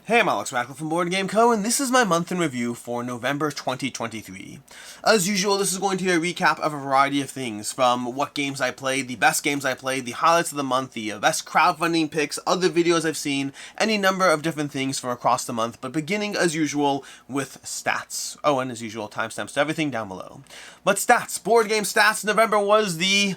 Hey, I'm Alex Radcliffe from Board Game Co., and this is my month in review for November 2023. As usual, this is going to be a recap of a variety of things, from what games I played, the best games I played, the highlights of the month, the best crowdfunding picks, other videos I've seen, any number of different things from across the month, but beginning, as usual, with stats. Oh, and as usual, timestamps to everything down below. But stats, board game stats, November was the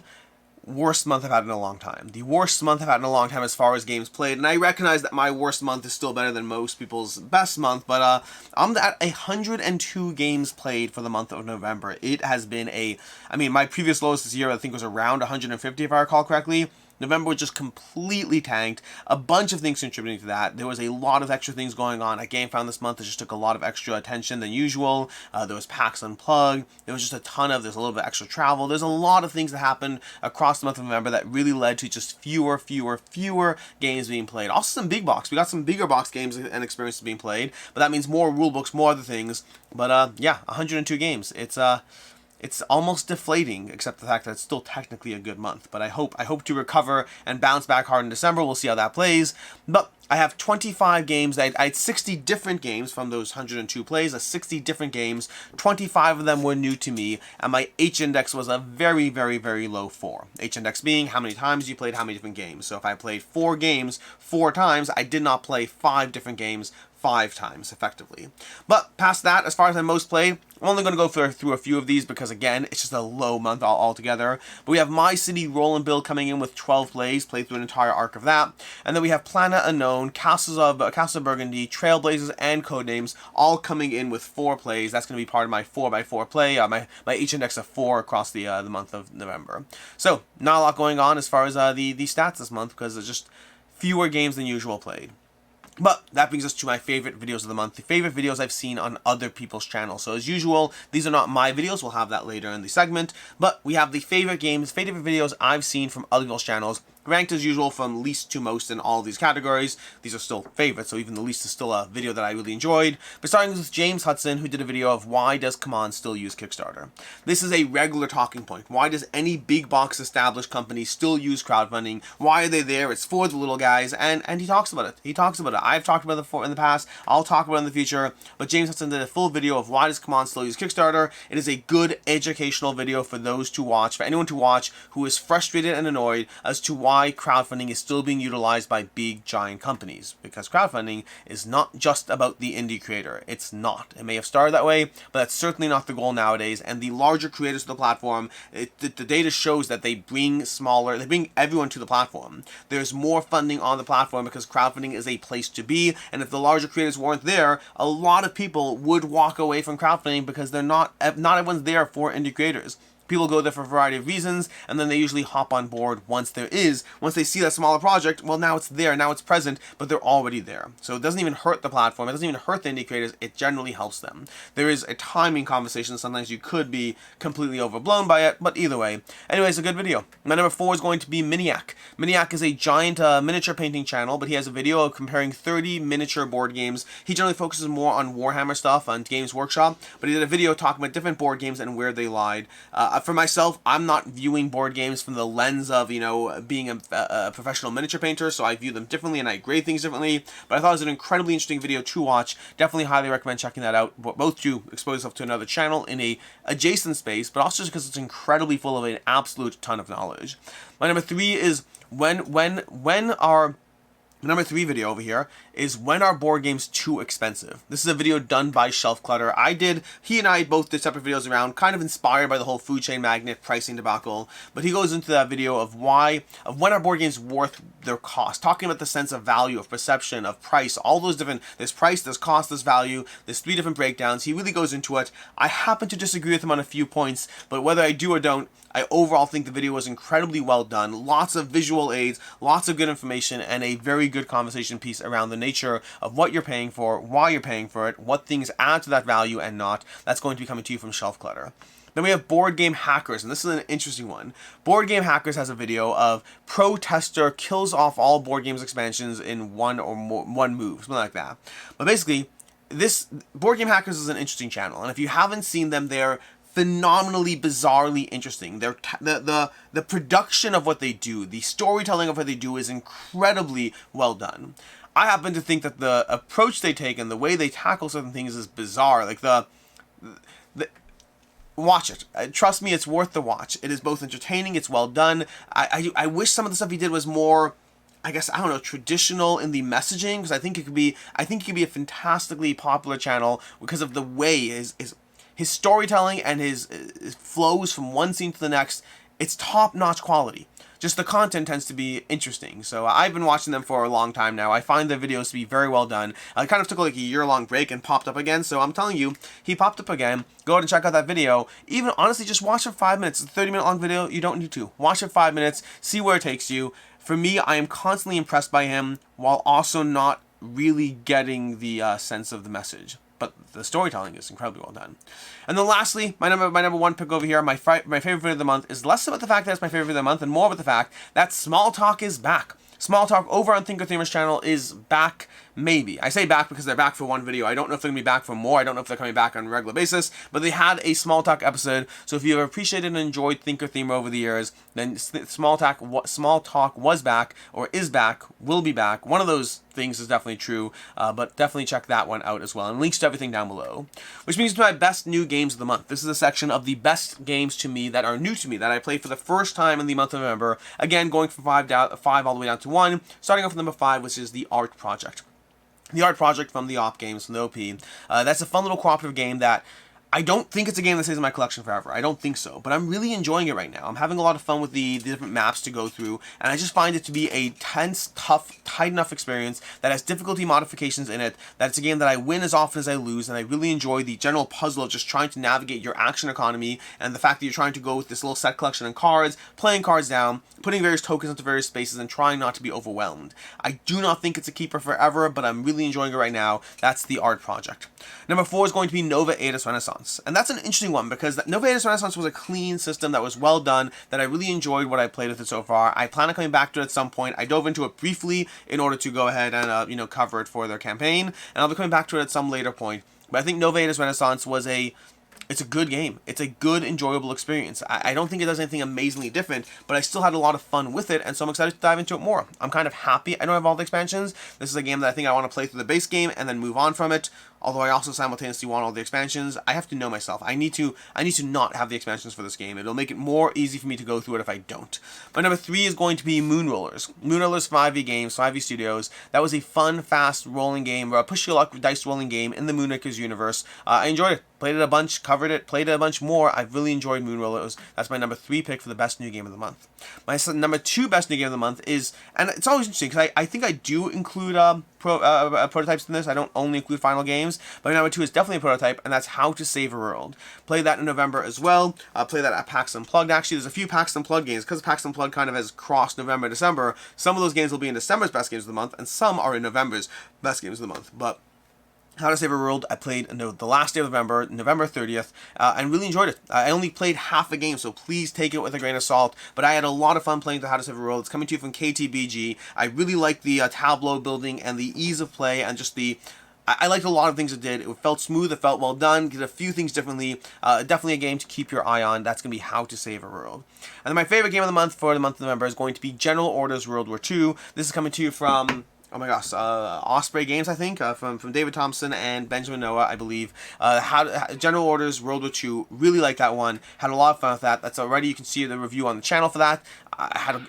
worst month I've had in a long time. The worst month I've had in a long time as far as games played, and I recognize that my worst month is still better than most people's best month, but I'm at 102 games played for the month of November. It has been my previous lowest this year I think was around 150 if I recall correctly. November just completely tanked. A bunch of things contributing to that. There was a lot of extra things going on at GameFound this month that just took a lot of extra attention than usual. There was PAX Unplugged. There was just there's a little bit of extra travel. There's a lot of things that happened across the month of November that really led to just fewer games being played. Also some big box. We got some bigger box games and experiences being played, but that means more rule books, more other things. But yeah, 102 games. It's almost deflating, except the fact that it's still technically a good month. But I hope to recover and bounce back hard in December. We'll see how that plays. But I have 25 games. I had 60 different games from those 102 plays. 60 different games. 25 of them were new to me, and my H-index was a very, very, very low 4. H-index being how many times you played how many different games. So if I played 4 games 4 times, I did not play 5 different games 5 times, effectively. But past that, as far as my most played, I'm only going to go through a few of these because, again, it's just a low month altogether. But we have My City Roll and Build coming in with 12 plays, played through an entire arc of that. And then we have Planet Unknown, Castles of Burgundy, Trailblazers, and Codenames all coming in with 4 plays. That's going to be part of my 4x4 play, my H-index of 4 across the month of November. So, not a lot going on as far as the stats this month because there's just fewer games than usual played. But that brings us to my favorite videos of the month, the favorite videos I've seen on other people's channels. So as usual, these are not my videos, we'll have that later in the segment, but we have the favorite videos I've seen from other people's channels, ranked as usual from least to most in all of these categories. These are still favorites, so even the least is still a video that I really enjoyed. But starting with James Hudson, who did a video of why does Command still use Kickstarter? This is a regular talking point. Why does any big box established company still use crowdfunding? Why are they there? It's for the little guys, and he talks about it. I've talked about it in the past, I'll talk about it in the future, but James Hudson did a full video of why does Command still use Kickstarter. It is a good educational video for those to watch, for anyone to watch who is frustrated and annoyed as to why crowdfunding is still being utilized by big giant companies, because crowdfunding is not just about the indie creator. It's not. It may have started that way, but that's certainly not the goal nowadays, and the larger creators of the platform, the data shows that they bring everyone to the platform. There's more funding on the platform because crowdfunding is a place to be, and if the larger creators weren't there, a lot of people would walk away from crowdfunding because not everyone's there for indie creators. People go there for a variety of reasons, and then they usually hop on board once they see that smaller project, well, now it's there, now it's present, but they're already there. So it doesn't even hurt the platform, it doesn't even hurt the indie creators, it generally helps them. There is a timing conversation, sometimes you could be completely overblown by it, but either way. Anyways, a good video. My number 4 is going to be Miniac. Miniac is a giant miniature painting channel, but he has a video of comparing 30 miniature board games. He generally focuses more on Warhammer stuff, on Games Workshop, but he did a video talking about different board games and where they lied. For myself, I'm not viewing board games from the lens of, being a professional miniature painter, so I view them differently and I grade things differently, but I thought it was an incredibly interesting video to watch. Definitely highly recommend checking that out, both to expose yourself to another channel in a adjacent space, but also just because it's incredibly full of an absolute ton of knowledge. My number 3 is number 3 video over here is when are board games too expensive? This is a video done by Shelf Clutter. He and I both did separate videos around, kind of inspired by the whole food chain magnet pricing debacle, but he goes into that video of when are board games worth their cost, talking about the sense of value, of perception, of price, all those different, there's price, there's cost, there's value, there's 3 different breakdowns. He really goes into it. I happen to disagree with him on a few points, but whether I do or don't, I overall think the video was incredibly well done. Lots of visual aids, lots of good information, and a very good conversation piece around the nature of what you're paying for, why you're paying for it, what things add to that value and not. That's going to be coming to you from Shelf Clutter. Then we have Board Game Hackers, and this is an interesting one. Board Game Hackers has a video of Protester kills off all Board Games expansions in one move, something like that. But basically, this Board Game Hackers is an interesting channel, and if you haven't seen them, they're phenomenally, bizarrely interesting. The production of what they do, the storytelling of what they do is incredibly well done. I happen to think that the approach they take and the way they tackle certain things is bizarre. Like the watch it. Trust me, it's worth the watch. It is both entertaining, it's well done. I wish some of the stuff he did was more, I guess, I don't know, traditional in the messaging, because I think it could be a fantastically popular channel because of the way his storytelling and his flows from one scene to the next. It's top-notch quality. Just the content tends to be interesting. So I've been watching them for a long time now. I find the videos to be very well done. I kind of took like a year-long break and popped up again. So I'm telling you, he popped up again. Go ahead and check out that video. Even honestly, just watch it for 5 minutes. It's a 30-minute long video. You don't need to. Watch it 5 minutes. See where it takes you. For me, I am constantly impressed by him while also not really getting the sense of the message. But the storytelling is incredibly well done. And then lastly, my number one pick over here, my favorite video of the month, is less about the fact that it's my favorite video of the month and more about the fact that Small Talk is back. Small Talk over on Thinker Themer's channel is back, maybe. I say back because they're back for one video. I don't know if they're going to be back for more. I don't know if they're coming back on a regular basis, but they had a Small Talk episode. So if you have appreciated and enjoyed Thinker Themer over the years, then Small Talk was back, or is back, will be back. One of those things is definitely true, but definitely check that one out as well. And links to everything down below. Which brings me to my best new games of the month. This is a section of the best games to me that are new to me, that I played for the first time in the month of November. Again, going from 5 all the way down to 1, starting off with number 5, which is The Art Project. The Art Project from the OP Games, from the OP. That's a fun little cooperative game that I don't think it's a game that stays in my collection forever. I don't think so. But I'm really enjoying it right now. I'm having a lot of fun with the different maps to go through. And I just find it to be a tense, tough, tight enough experience that has difficulty modifications in it. That it's a game that I win as often as I lose. And I really enjoy the general puzzle of just trying to navigate your action economy. And the fact that you're trying to go with this little set collection of cards, playing cards down, putting various tokens into various spaces, and trying not to be overwhelmed. I do not think it's a keeper forever, but I'm really enjoying it right now. That's The Art Project. Number 4 is going to be Nova Aetas Renaissance. And that's an interesting one because Nova Aetas Renaissance was a clean system that was well done, that I really enjoyed what I played with it so far. I plan on coming back to it at some point. I dove into it briefly in order to go ahead and cover it for their campaign, and I'll be coming back to it at some later point. But I think Nova Aetas Renaissance it's a good game. It's a good, enjoyable experience. I don't think it does anything amazingly different, but I still had a lot of fun with it, and so I'm excited to dive into it more. I'm kind of happy I don't have all the expansions. This is a game that I think I want to play through the base game and then move on from it, although I also simultaneously want all the expansions. I have to know myself. I need to not have the expansions for this game. It'll make it more easy for me to go through it if I don't. But number 3 is going to be Moon Rollers. Moon Rollers 5e Games, 5e Studios. That was a fun, fast rolling game, or a push your luck dice rolling game in the Moonrakers universe. I enjoyed it. Played it a bunch, covered it, played it a bunch more. I've really enjoyed Moon Rollers. That's my number 3 pick for the best new game of the month. My number 2 best new game of the month is, and it's always interesting because I think I do include prototypes in this. I don't only include final games, but number 2 is definitely a prototype, and that's How to Save a World. Played that in November as well. Played that at PAX Unplugged. Actually, there's a few PAX Unplugged games because PAX Unplugged kind of has crossed November and December. Some of those games will be in December's best games of the month, and some are in November's best games of the month. But How to Save a World, I played the last day of November, November 30th, and really enjoyed it. I only played half a game, so please take it with a grain of salt, but I had a lot of fun playing the How to Save a World. It's coming to you from KTBG. I really liked the tableau building and the ease of play, and just I liked a lot of things it did. It felt smooth, it felt well done, did a few things differently. Definitely a game to keep your eye on. That's going to be How to Save a World. And then my favorite game of the month for the month of November is going to be General Orders World War II. This is coming to you from, oh my gosh, Osprey Games, I think, from David Thompson and Benjamin Noah, I believe. General Orders World War II, really like that one. Had a lot of fun with that. That's already, you can see the review on the channel for that.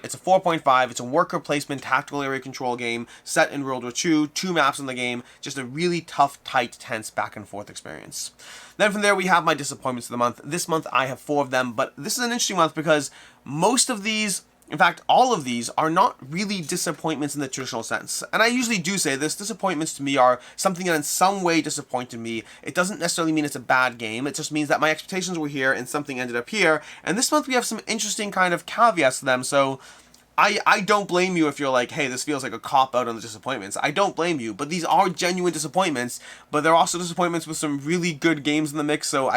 It's a 4.5. It's a worker placement tactical area control game set in World War II. 2 maps in the game. Just a really tough, tight, tense back and forth experience. Then from there we have my disappointments of the month. This month I have 4 of them, but this is an interesting month because most of these, in fact, all of these are not really disappointments in the traditional sense. And I usually do say this, disappointments to me are something that in some way disappointed me. It doesn't necessarily mean it's a bad game. It just means that my expectations were here and something ended up here. And this month we have some interesting kind of caveats to them. So I don't blame you if you're like, hey, this feels like a cop-out on the disappointments. I don't blame you, but these are genuine disappointments. But they're also disappointments with some really good games in the mix, so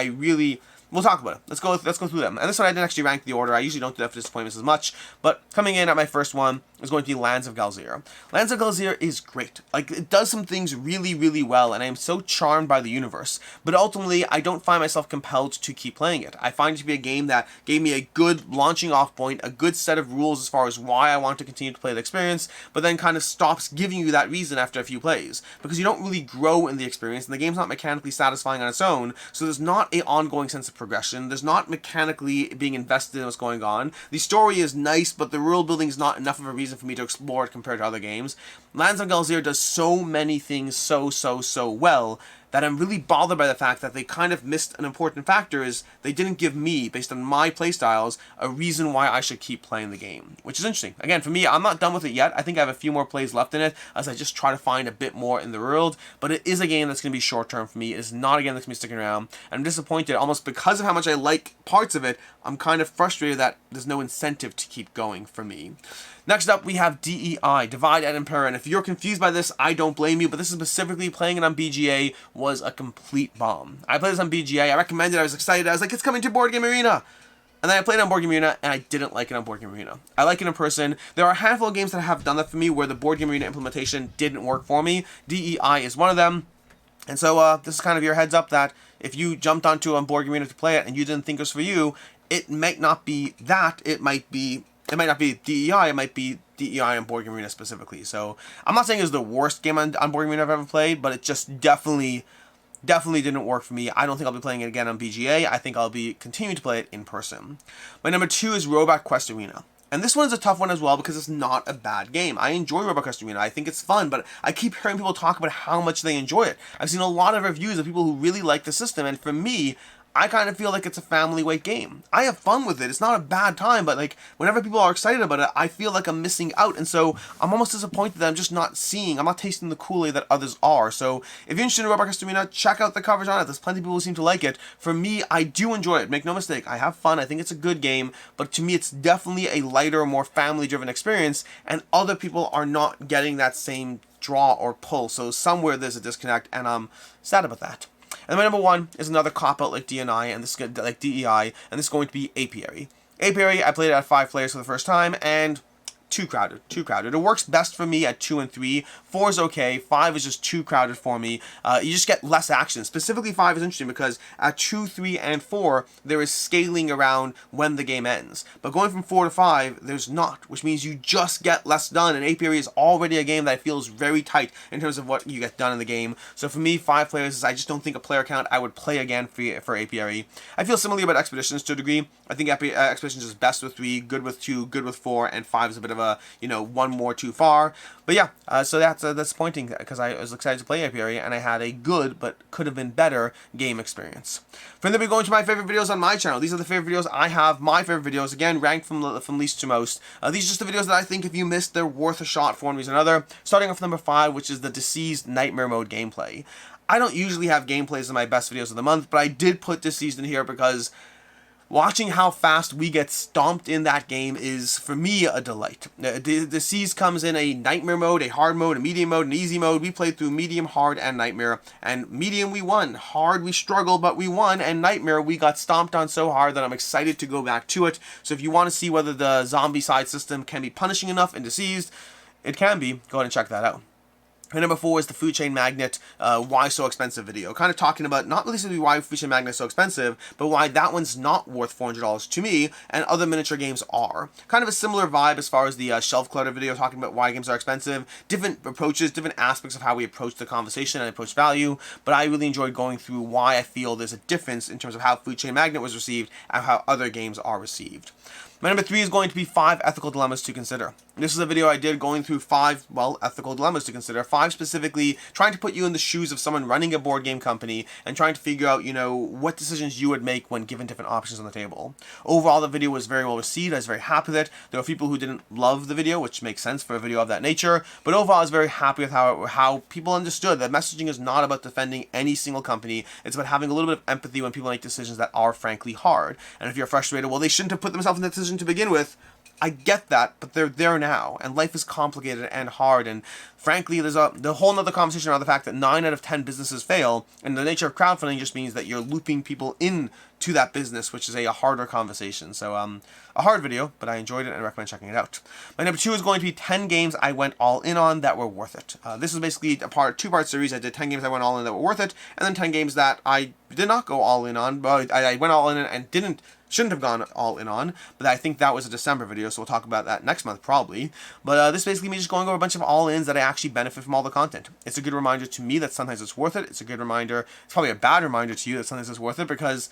we'll talk about it. Let's go through them. And this one I didn't actually rank the order. I usually don't do that for disappointments as much. But coming in at my first one is going to be Lands of Galzir. Lands of Galzir is great. Like, it does some things really, really well, and I am so charmed by the universe. But ultimately, I don't find myself compelled to keep playing it. I find it to be a game that gave me a good launching off point, a good set of rules as far as why I want to continue to play the experience, but then kind of stops giving you that reason after a few plays. Because you don't really grow in the experience, and the game's not mechanically satisfying on its own, so there's not an ongoing sense of progression. There's not mechanically being invested in what's going on. The story is nice, but the world building is not enough of a reason for me to explore it compared to other games. Lands of Galzir does so many things so well that I'm really bothered by the fact that they kind of missed an important factor, is they didn't give me, based on my playstyles, a reason why I should keep playing the game, which is interesting. Again, for me, I'm not done with it yet. I think I have a few more plays left in it as I just try to find a bit more in the world, but it is a game that's going to be short-term for me. It is not a game that's going to be sticking around, and I'm disappointed almost because of how much I like parts of it. I'm kind of frustrated that there's no incentive to keep going for me. Next up, we have DEI, Divide and Impair, and if you're confused by this, I don't blame you, but this is specifically playing it on BGA was a complete bomb. I played this on BGA, I recommended it, I was excited, I was like, it's coming to Board Game Arena! And then I played it on Board Game Arena, and I didn't like it on Board Game Arena. I like it in person. There are a handful of games that have done that for me where the Board Game Arena implementation didn't work for me. DEI is one of them. And so this is kind of your heads up that if you jumped onto a Board Game Arena to play it and you didn't think it was for you, it might not be that, it might not be DEI, it might be DEI on Board Game Arena specifically. So I'm not saying it's the worst game on Board Game Arena I've ever played, but it just definitely didn't work for me. I don't think I'll be playing it again on BGA. I think I'll be continuing to play it in person. My number 2 is Robot Quest Arena. And this one's a tough one as well because it's not a bad game. I enjoy Robot Quest Arena. I think it's fun, but I keep hearing people talk about how much they enjoy it. I've seen a lot of reviews of people who really like the system, and for me, I kind of feel like it's a family weight game. I have fun with it. It's not a bad time, but like whenever people are excited about it, I feel like I'm missing out. And so I'm almost disappointed that I'm not tasting the Kool-Aid that others are. So if you're interested in Robot Quest Arena, check out the coverage on it. There's plenty of people who seem to like it. For me, I do enjoy it. Make no mistake. I have fun. I think it's a good game, but to me, it's definitely a lighter, more family-driven experience, and other people are not getting that same draw or pull. So somewhere there's a disconnect, and I'm sad about that. And my number 1 is another cop-out like DNI, and this is like DEI, and this is going to be Apiary. Apiary, I played it at 5 players for the first time, and too crowded. It works best for me at 2 and 3. 4 is okay. 5 is just too crowded for me. You just get less action. Specifically, 5 is interesting because at 2, 3, and 4, there is scaling around when the game ends. But going from 4 to 5, there's not, which means you just get less done. And Apiary is already a game that I feel is very tight in terms of what you get done in the game. So for me, 5 players is I just don't think a player count I would play again for Apiary. I feel similarly about Expeditions to a degree. I think Expeditions is best with 3, good with 2, good with 4, and 5 is a bit of a, one more too far. But yeah, so that's disappointing because I was excited to play Apiary and I had a good but could have been better game experience. From there, we're going to my favorite videos on my channel. These are the favorite videos I have. My favorite videos, again, ranked from least to most. These are just the videos that I think if you missed, they're worth a shot for one reason or another. Starting off with number 5, which is the Deceased Nightmare Mode gameplay. I don't usually have gameplays in my best videos of the month, but I did put Deceased in here because watching how fast we get stomped in that game is, for me, a delight. Deceased comes in a nightmare mode, a hard mode, a medium mode, an easy mode. We played through medium, hard, and nightmare. And medium, we won. Hard, we struggled, but we won. And nightmare, we got stomped on so hard that I'm excited to go back to it. So if you want to see whether the zombie side system can be punishing enough in Deceased, it can be. Go ahead and check that out. And number 4 is the Food Chain Magnet, Why So Expensive video. Kind of talking about not really why Food Chain Magnet is so expensive, but why that one's not worth $400 to me, and other miniature games are. Kind of a similar vibe as far as the Shelf Clutter video, talking about why games are expensive. Different approaches, different aspects of how we approach the conversation and approach value, but I really enjoyed going through why I feel there's a difference in terms of how Food Chain Magnet was received and how other games are received. My number 3 is going to be 5 ethical dilemmas to consider. This is a video I did going through 5, ethical dilemmas to consider. 5 specifically trying to put you in the shoes of someone running a board game company and trying to figure out, what decisions you would make when given different options on the table. Overall, the video was very well received. I was very happy with it. There were people who didn't love the video, which makes sense for a video of that nature. But overall, I was very happy with how people understood that messaging is not about defending any single company. It's about having a little bit of empathy when people make decisions that are frankly hard. And if you're frustrated, well, they shouldn't have put themselves in that decision decision to begin with. I get that, but they're there now, and life is complicated and hard, and frankly, there's the whole nother conversation around the fact that 9 out of 10 businesses fail, and the nature of crowdfunding just means that you're looping people in to that business, which is a harder conversation. So, a hard video, but I enjoyed it and I recommend checking it out. My number 2 is going to be 10 games I went all in on that were worth it. This is basically a two-part series. I did 10 games I went all in that were worth it, and then 10 games that I did not go all in on, but I went all in and shouldn't have gone all in on, but I think that was a December video, so we'll talk about that next month probably. But this is basically me just going over a bunch of all-ins that I actually benefit from all the content. It's a good reminder to me that sometimes it's worth it. It's a good reminder, it's probably a bad reminder to you that sometimes it's worth it, because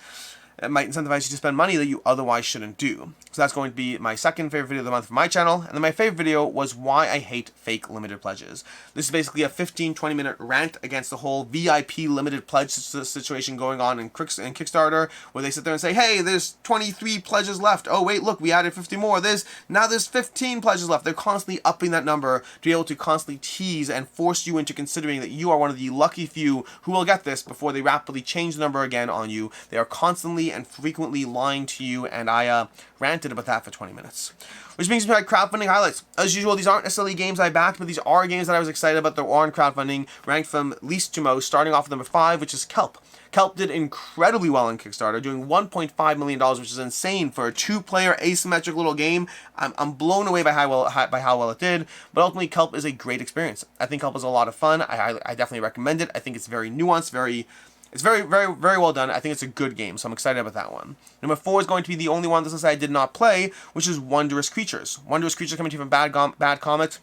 it might incentivize you to spend money that you otherwise shouldn't do. So that's going to be my second favorite video of the month for my channel. And then my favorite video was why I hate fake limited pledges. This is basically a 15-20 minute rant against the whole VIP limited pledge situation going on in Kickstarter, where they sit there and say, hey, there's 23 pledges left. Oh, wait, look, we added 50 more. Now there's 15 pledges left. They're constantly upping that number to be able to constantly tease and force you into considering that you are one of the lucky few who will get this before they rapidly change the number again on you. They are constantly and frequently lying to you, and I ranted about that for 20 minutes. Which brings me to my crowdfunding highlights. As usual, these aren't necessarily games I backed, but these are games that I was excited about that were on crowdfunding, ranked from least to most, starting off with number 5, which is Kelp. Kelp did incredibly well on Kickstarter, doing $1.5 million, which is insane for a 2-player asymmetric little game. I'm blown away by how well it did, but ultimately Kelp is a great experience. I think Kelp is a lot of fun. I definitely recommend it. I think it's very nuanced, it's very, very, very well done. I think it's a good game, so I'm excited about that one. Number 4 is going to be the only one this list I did not play, which is Wondrous Creatures. Wondrous Creatures coming to you from Bad Comet.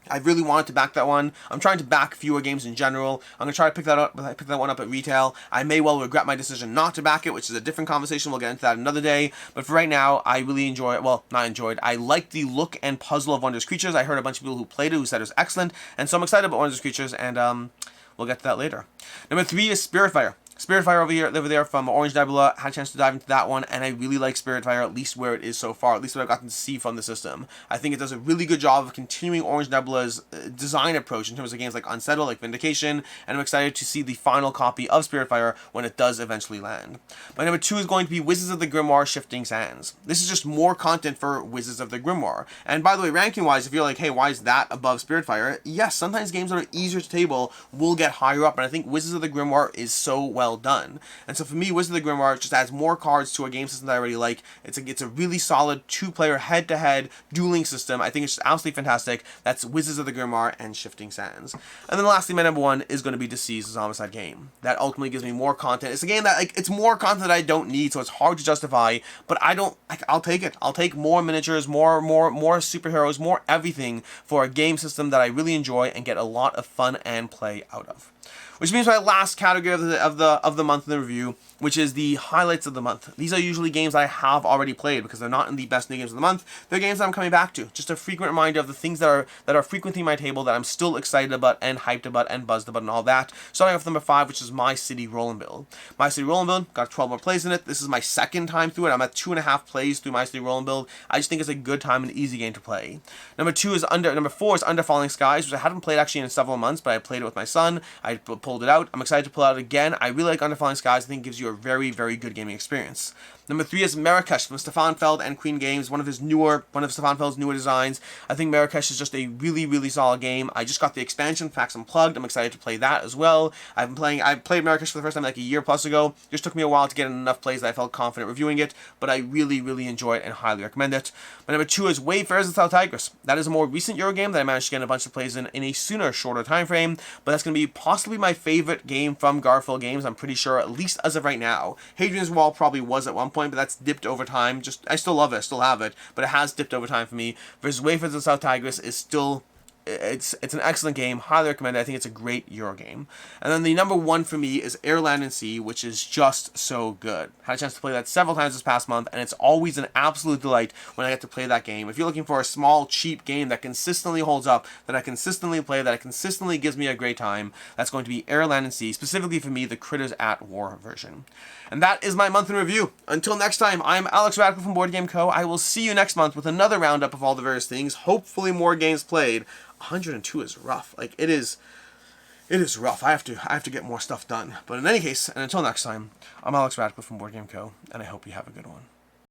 I really wanted to back that one. I'm trying to back fewer games in general. I'm going to try to pick that one up at retail. I may well regret my decision not to back it, which is a different conversation. We'll get into that another day. But for right now, I really enjoy it. Well, not enjoyed. I liked the look and puzzle of Wondrous Creatures. I heard a bunch of people who played it who said it was excellent. And so I'm excited about Wondrous Creatures, and we'll get to that later. Number 3 is Spiritfire. Spiritfire over there from Orange Nebula. Had a chance to dive into that one, and I really like Spiritfire, at least where it is so far, at least what I've gotten to see from the system. I think it does a really good job of continuing Orange Nebula's design approach in terms of games like Unsettled, like Vindication, and I'm excited to see the final copy of Spiritfire when it does eventually land. My number 2 is going to be Wizards of the Grimoire Shifting Sands. This is just more content for Wizards of the Grimoire. And by the way, ranking-wise, if you're like, hey, why is that above Spiritfire? Yes, sometimes games that are easier to table will get higher up, and I think Wizards of the Grimoire is so well done. And so for me, Wizards of the Grimoire just adds more cards to a game system that I already like. It's a really solid 2-player head-to-head dueling system. I think it's just absolutely fantastic. That's Wizards of the Grimoire and Shifting Sands. And then lastly, my number 1 is going to be Deceased Homicide game. That ultimately gives me more content. It's a game that, like, it's more content that I don't need, so it's hard to justify, but I'll take it. I'll take more miniatures, more superheroes, more everything for a game system that I really enjoy and get a lot of fun and play out of. Which means my last category of the month in the review, which is the highlights of the month. These are usually games I have already played because they're not in the best new games of the month. They're games that I'm coming back to. Just a frequent reminder of the things that are frequenting my table that I'm still excited about and hyped about and buzzed about and all that. Starting off with number 5, which is My City Roll and Build. My City Roll and Build got 12 more plays in it. This is my second time through it. I'm at 2.5 plays through My City Roll and Build. I just think it's a good time and easy game to play. Number 4 is Under Falling Skies, which I haven't played actually in several months, but I played it with my son. I pulled it out. I'm excited to pull out again. I really like Under Falling Skies. I think it gives you a very, very good gaming experience. Number 3 is Marrakesh from Stefan Feld and Queen Games, one of Stefan Feld's newer designs. I think Marrakesh is just a really, really solid game. I just got the expansion, Facts Unplugged. I'm excited to play that as well. I played Marrakesh for the first time like a year plus ago. Just took me a while to get enough plays that I felt confident reviewing it, but I really, really enjoy it and highly recommend it. My number 2 is Wayfarers of South Tigris. That is a more recent Euro game that I managed to get a bunch of plays in a sooner, shorter time frame, but that's going to be possibly my favorite game from Garfield Games, I'm pretty sure, at least as of right now. Hadrian's Wall probably was at one point, but that's dipped over time. I still love it, I still have it, but it has dipped over time for me. Versus Wayfarers of South Tigris is still... It's an excellent game, highly recommend it. I think it's a great Euro game. And then the number 1 for me is Air, Land, and Sea, which is just so good. Had a chance to play that several times this past month, and it's always an absolute delight when I get to play that game. If you're looking for a small, cheap game that consistently holds up, that I consistently play, that consistently gives me a great time, that's going to be Air, Land, and Sea, specifically for me, the Critters at War version. And that is my month in review. Until next time, I'm Alex Radical from Board Game Co. I will see you next month with another roundup of all the various things, hopefully more games played. 102 is rough. Like, it is rough. I have to get more stuff done. But in any case, and until next time, I'm Alex Radical from Board Game Co. and I hope you have a good one.